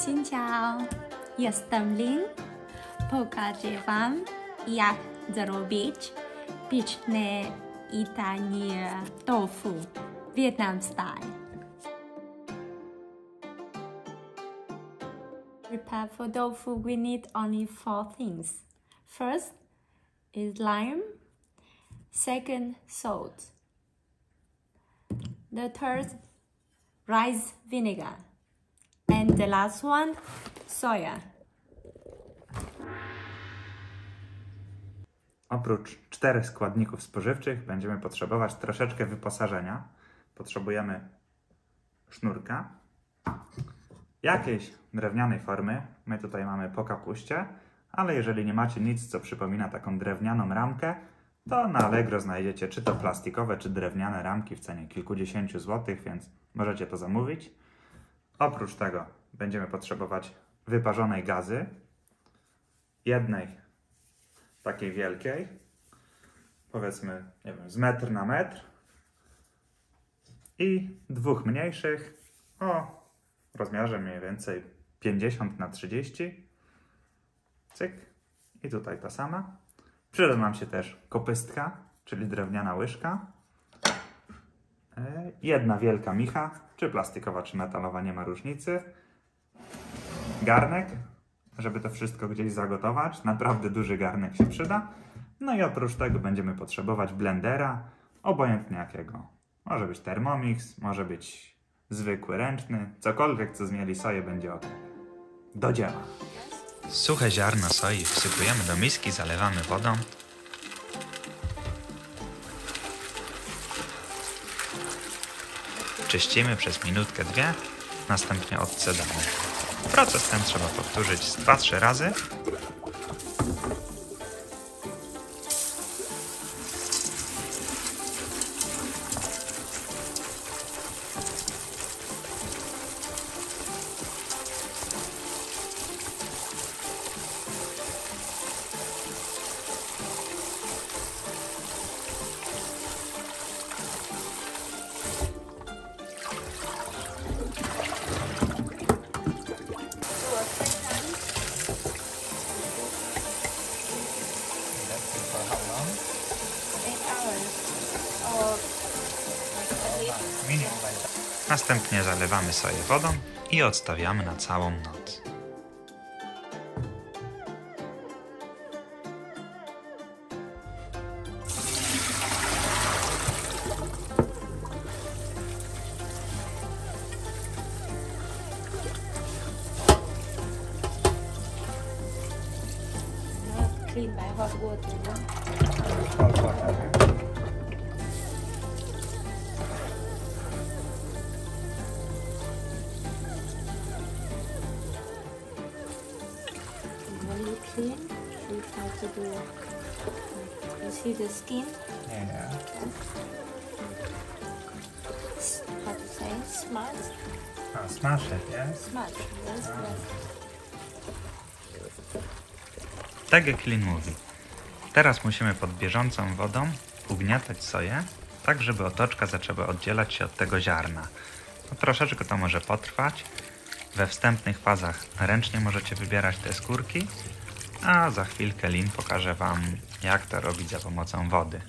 Xin chào, jestem Lin. Pokażę Wam, jak zrobić pyszne i tanie tofu Vietnam style. Prepare for tofu, we need only 4 things. First is lime, second salt, the third rice vinegar, and the last one soya. Oprócz 4 składników spożywczych będziemy potrzebować troszeczkę wyposażenia. Potrzebujemy sznurka, jakiejś drewnianej formy. My tutaj mamy po kapuście, ale jeżeli nie macie nic, co przypomina taką drewnianą ramkę, to na Allegro znajdziecie czy to plastikowe, czy drewniane ramki w cenie kilkudziesięciu złotych, więc możecie to zamówić. Oprócz tego będziemy potrzebować wyparzonej gazy, jednej takiej wielkiej, powiedzmy, nie wiem, z metr na metr, i 2 mniejszych o rozmiarze mniej więcej 50 na 30. Cyk. I tutaj ta sama. Przyda nam się też kopystka, czyli drewniana łyżka. Jedna wielka micha, czy plastikowa, czy metalowa, nie ma różnicy. Garnek, żeby to wszystko gdzieś zagotować. Naprawdę duży garnek się przyda. No i oprócz tego będziemy potrzebować blendera, obojętnie jakiego. Może być Thermomix, może być zwykły, ręczny. Cokolwiek, co zmieli soję, będzie ok. Do dzieła. Suche ziarno soi wsypujemy do miski, zalewamy wodą. Czyścimy przez minutkę, 2, następnie odcedzamy. Proces ten trzeba powtórzyć z 2-3 razy. Następnie zalewamy soję wodą i odstawiamy na całą noc. Clean by hot water, no? Really clean. We try to do. You see the skin? Yeah. How to say? Smart. Smash it, yes? Smart. Yes. Tak jak Lin mówi. Teraz musimy pod bieżącą wodą ugniatać soję, tak żeby otoczka zaczęła oddzielać się od tego ziarna. No, troszeczkę to może potrwać. We wstępnych fazach ręcznie możecie wybierać te skórki, a za chwilkę Lin pokaże Wam, jak to robić za pomocą wody.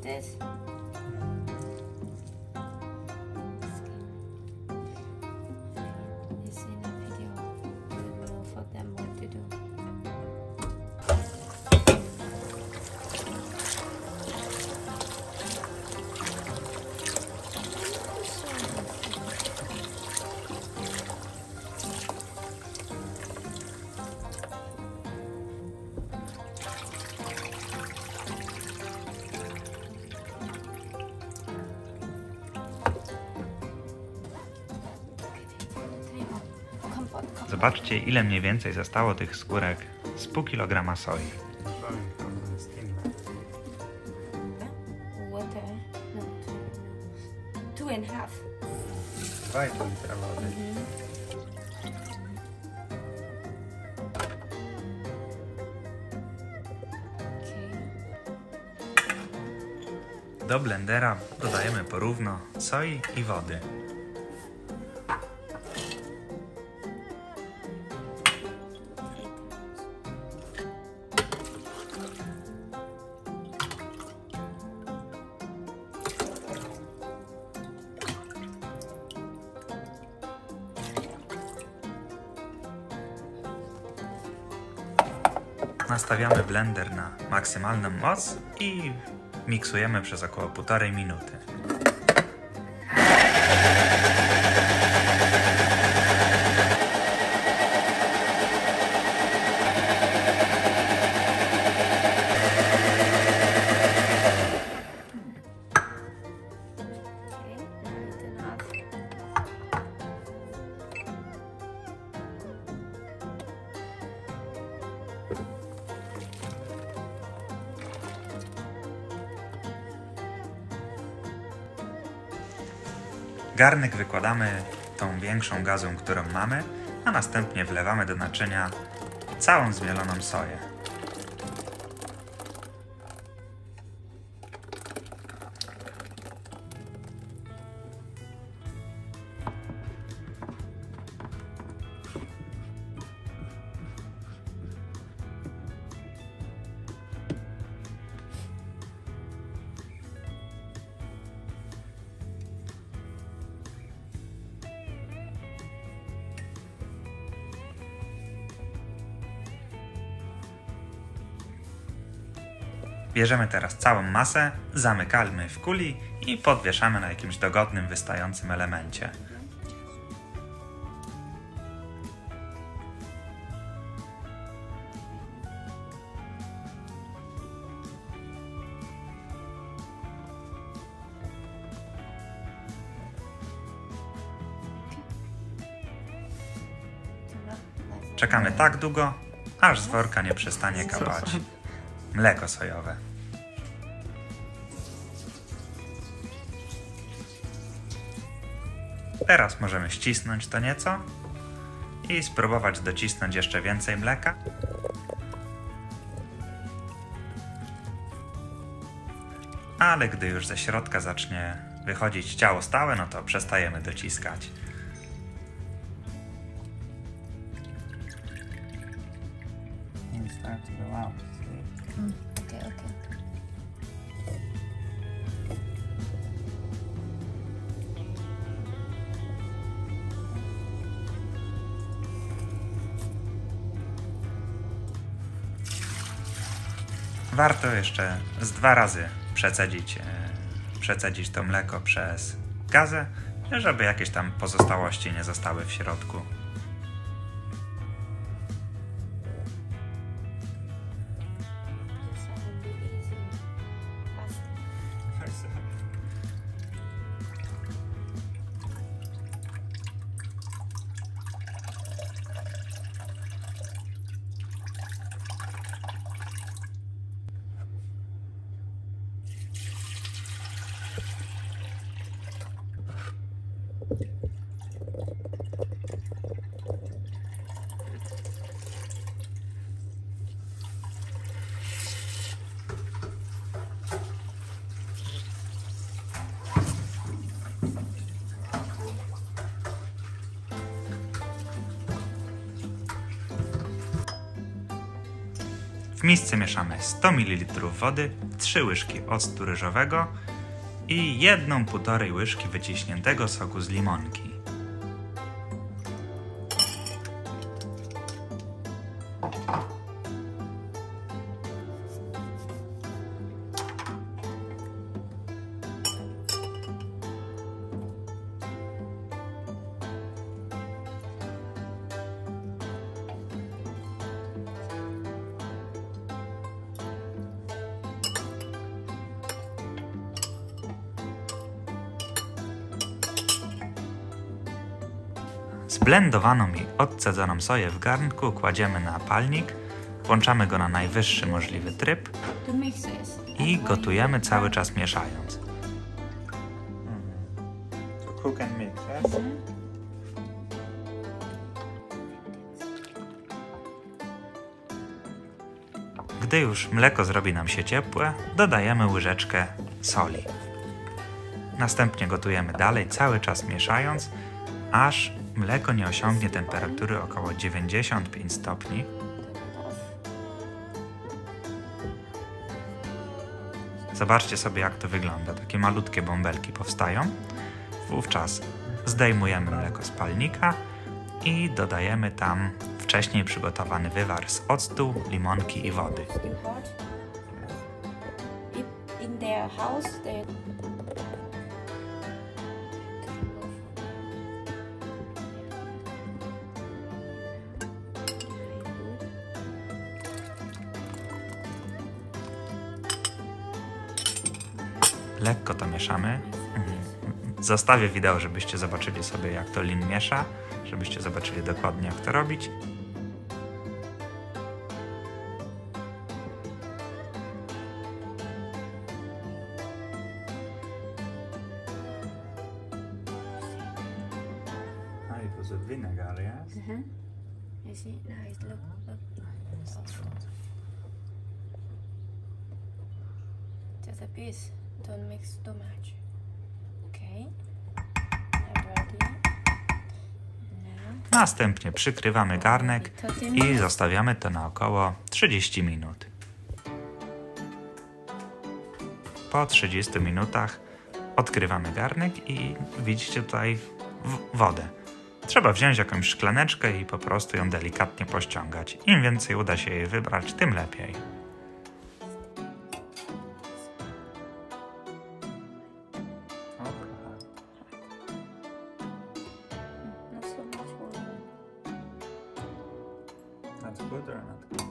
This. You see the video, we will for them what to do. Zobaczcie, ile mniej więcej zostało tych skórek z pół kilograma soi. 2.5. 2,5 litra wody. Do blendera dodajemy porówno soi i wody. Nastawiamy blender na maksymalną moc i miksujemy przez około 1,5 minuty. Garnek wykładamy tą większą gazą, którą mamy, a następnie wlewamy do naczynia całą zmieloną soję. Bierzemy teraz całą masę, zamykamy w kuli i podwieszamy na jakimś dogodnym, wystającym elemencie. Czekamy tak długo, aż z worka nie przestanie kapać mleko sojowe. Teraz możemy ścisnąć to nieco i spróbować docisnąć jeszcze więcej mleka. Ale gdy już ze środka zacznie wychodzić ciało stałe, no to przestajemy dociskać. Okay. Warto jeszcze z 2 razy przecedzić to mleko przez gazę, żeby jakieś tam pozostałości nie zostały w środku. W misce mieszamy 100 ml wody, 3 łyżki octu ryżowego i 1,5 łyżki wyciśniętego soku z limonki. Zblendowaną i odcedzoną soję w garnku kładziemy na palnik, włączamy go na najwyższy możliwy tryb i gotujemy cały czas mieszając. cook and mix, yes? Gdy już mleko zrobi nam się ciepłe, dodajemy łyżeczkę soli. Następnie gotujemy dalej, cały czas mieszając, aż mleko nie osiągnie temperatury około 95 stopni. Zobaczcie sobie, jak to wygląda. Takie malutkie bąbelki powstają. Wówczas zdejmujemy mleko z palnika i dodajemy tam wcześniej przygotowany wywar z octu, limonki i wody. In their house, they... Lekko to mieszamy. Zostawię wideo, żebyście zobaczyli sobie, jak to Lin miesza, żebyście zobaczyli dokładnie, jak to robić. No i to z vinegar, yes? You see, now it look. Just a piece. Don't mix too much. Okay. I'm ready. Now. Następnie przykrywamy garnek i zostawiamy to na około 30 minut. Po 30 minutach odkrywamy garnek i widzicie tutaj wodę. Trzeba wziąć jakąś szklaneczkę i po prostu ją delikatnie pościągać. Im więcej uda się jej wybrać, tym lepiej. Not so much water. That's good or not good?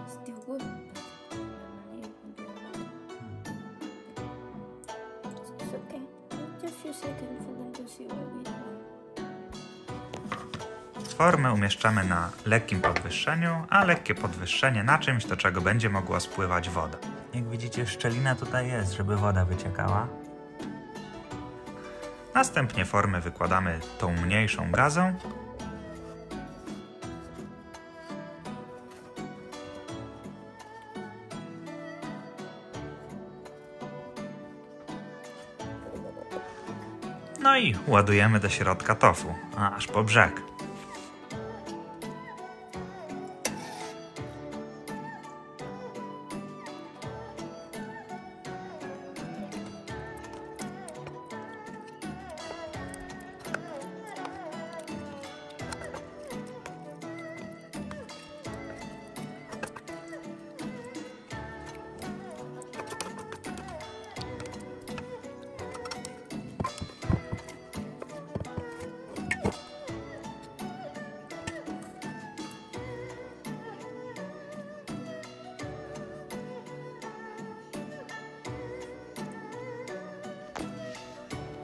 Still good. Normally it would be a lot. It's okay. Just a few seconds for them to see what we do. Formę umieszczamy na lekkim podwyższeniu, a lekkie podwyższenie na czymś, do czego będzie mogła spływać woda. Jak widzicie, szczelina tutaj jest, żeby woda wyciekała. Następnie formę wykładamy tą mniejszą gazą. No i ładujemy do środka tofu, aż po brzeg.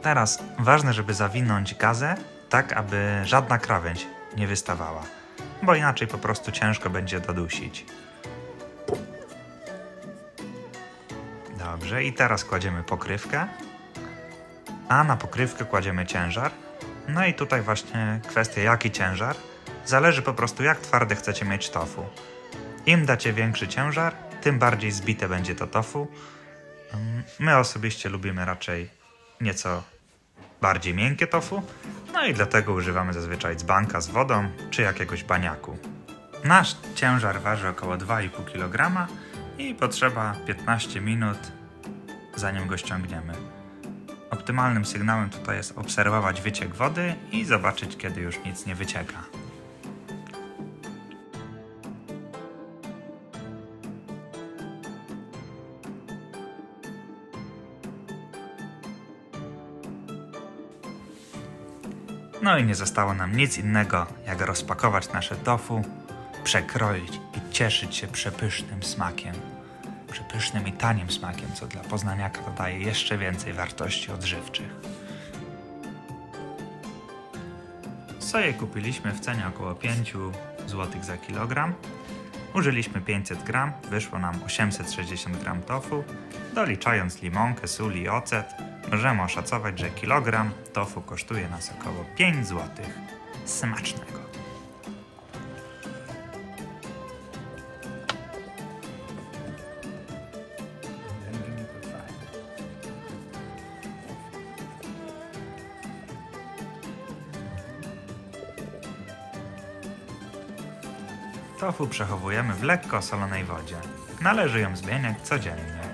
Teraz ważne, żeby zawinąć gazę tak, aby żadna krawędź nie wystawała, bo inaczej po prostu ciężko będzie dodusić. Dobrze, i teraz kładziemy pokrywkę, a na pokrywkę kładziemy ciężar. No i tutaj właśnie kwestia, jaki ciężar, zależy po prostu, jak twarde chcecie mieć tofu. Im dacie większy ciężar, tym bardziej zbite będzie to tofu. My osobiście lubimy raczej nieco bardziej miękkie tofu, no i dlatego używamy zazwyczaj dzbanka z wodą czy jakiegoś baniaku. Nasz ciężar waży około 2,5 kg i potrzeba 15 minut, zanim go ściągniemy. Optymalnym sygnałem tutaj jest obserwować wyciek wody i zobaczyć, kiedy już nic nie wycieka. No i nie zostało nam nic innego, jak rozpakować nasze tofu, przekroić i cieszyć się przepysznym smakiem. Przepysznym i tanim smakiem, co dla poznaniaka dodaje jeszcze więcej wartości odżywczych. Soję kupiliśmy w cenie około 5 zł za kilogram. Użyliśmy 500 g, wyszło nam 860 g tofu, doliczając limonkę, sól i ocet. możemy oszacować, że kilogram tofu kosztuje nas około 5 zł. Smacznego! Tofu przechowujemy w lekko osolonej wodzie. Należy ją zmieniać codziennie.